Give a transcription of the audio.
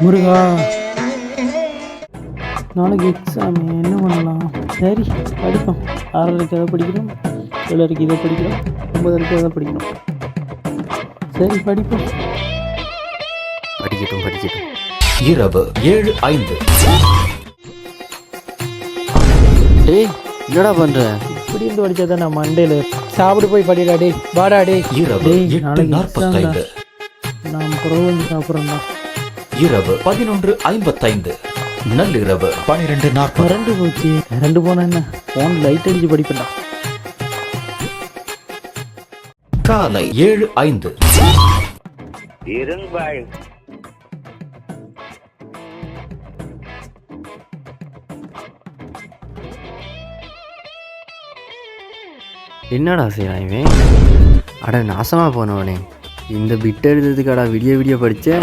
முருகா, நாளைக்கு எக்ஸாம் என்ன பண்ணலாம்? சரி படிப்போம். 6:30க்கு எதை படிக்கணும், 7:30க்கு இதை படிக்கணும், 9:30க்கு எதை படிக்கணும். சரி படிப்போம். படிக்கட்டும். இரவு 7:05. டேய் என்னடா பண்ற? இப்படி இருந்து படித்தா தான் நான் மண்டேல சாப்பிட்டு போய் படிடா. டே வாடா. டே இரவு நாளைக்கு 8:45. நான் புறவு வந்து சாப்பிட்றேன்டா. இரவு 11:55. நள்ளிரவு 12:40. கரண்டு போச்சு. கரண்டு போனா என்ன, ஃபோன் லைட் அடிச்சு படிப்பேன்டா. காலை 7:05. இருங்பாய். என்னடா செய்யலாம் இவன்? அட நாசமா போனவனே, இந்த பிட் எழுதுறதுக்காடா விடிய படிச்ச.